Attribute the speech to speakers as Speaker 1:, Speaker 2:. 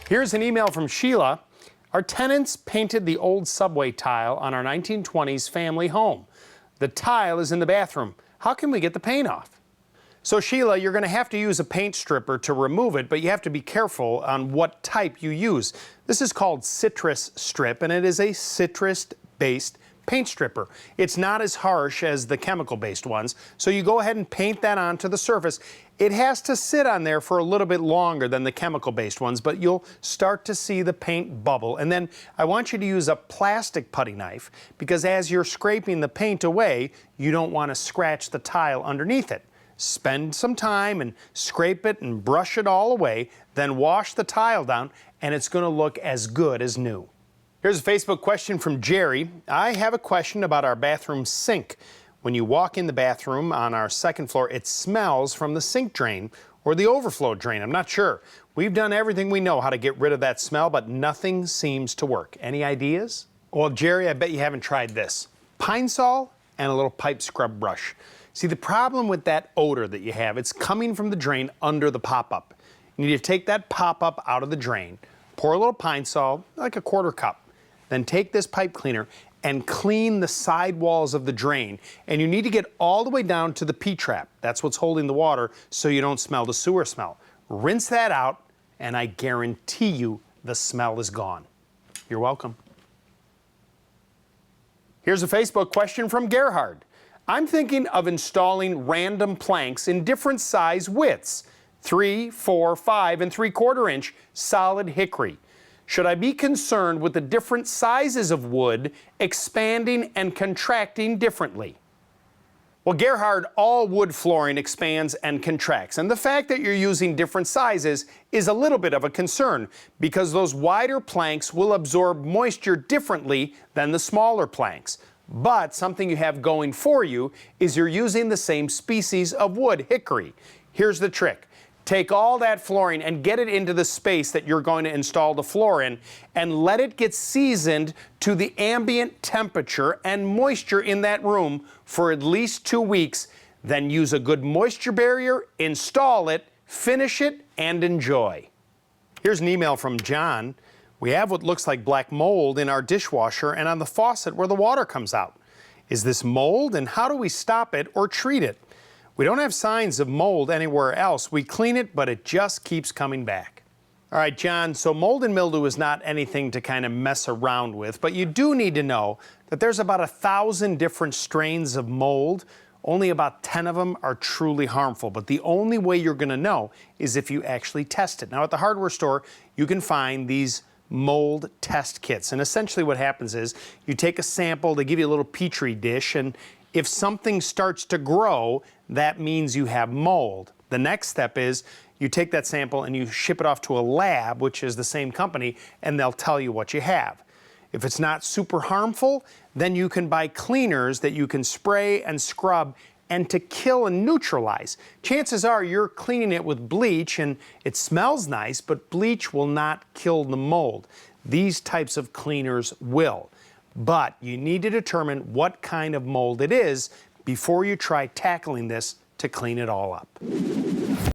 Speaker 1: Here's an email from Sheila. Our tenants painted the old subway tile on our 1920s family home. The tile is in the bathroom. How can we get the paint off? So Sheila, you're going to have to use a paint stripper to remove it, but you have to be careful on what type you use. This is called citrus strip, and it is a citrus-based paint stripper. It's not as harsh as the chemical-based ones, so you go ahead and paint that onto the surface. It has to sit on there for a little bit longer than the chemical-based ones, but you'll start to see the paint bubble. And then I want you to use a plastic putty knife, because as you're scraping the paint away, you don't want to scratch the tile underneath it. Spend some time and scrape it and brush it all away, then wash the tile down, and it's going to look as good as new. Here's a Facebook question from Jerry. I have a question about our bathroom sink. When you walk in the bathroom on our second floor, it smells from the sink drain or the overflow drain. I'm not sure. We've done everything we know how to get rid of that smell, but nothing seems to work. Any ideas? Well, Jerry, I bet you haven't tried this. Pine Sol and a little pipe scrub brush. See, the problem with that odor that you have, it's coming from the drain under the pop-up. You need to take that pop-up out of the drain, pour a little Pine Sol, like a quarter cup. Then take this pipe cleaner and clean the side walls of the drain. And you need to get all the way down to the P-trap. That's what's holding the water so you don't smell the sewer smell. Rinse that out, and I guarantee you the smell is gone. You're welcome. Here's a Facebook question from Gerhard. I'm thinking of installing random planks in different size widths, 3, 4, 5, and 3/4 inch solid hickory. Should I be concerned with the different sizes of wood expanding and contracting differently? Well, Gerhard, all wood flooring expands and contracts, and the fact that you're using different sizes is a little bit of a concern because those wider planks will absorb moisture differently than the smaller planks. But something you have going for you is you're using the same species of wood, hickory. Here's the trick. Take all that flooring and get it into the space that you're going to install the floor in and let it get seasoned to the ambient temperature and moisture in that room for at least 2 weeks. Then use a good moisture barrier, install it, finish it, and enjoy. Here's an email from John. We have what looks like black mold in our dishwasher and on the faucet where the water comes out. Is this mold, and how do we stop it or treat it? We don't have signs of mold anywhere else. We clean it, but it just keeps coming back. All right, John, so mold and mildew is not anything to kind of mess around with, but you do need to know that there's about 1,000 different strains of mold. Only about 10 of them are truly harmful, but the only way you're going to know is if you actually test it. Now, at the hardware store, you can find these mold test kits, and essentially what happens is you take a sample, they give you a little petri dish, and if something starts to grow, that means you have mold. The next step is you take that sample and you ship it off to a lab, which is the same company, and they'll tell you what you have. If it's not super harmful, then you can buy cleaners that you can spray and scrub and to kill and neutralize. Chances are you're cleaning it with bleach and it smells nice, but bleach will not kill the mold. These types of cleaners will. But you need to determine what kind of mold it is before you try tackling this to clean it all up.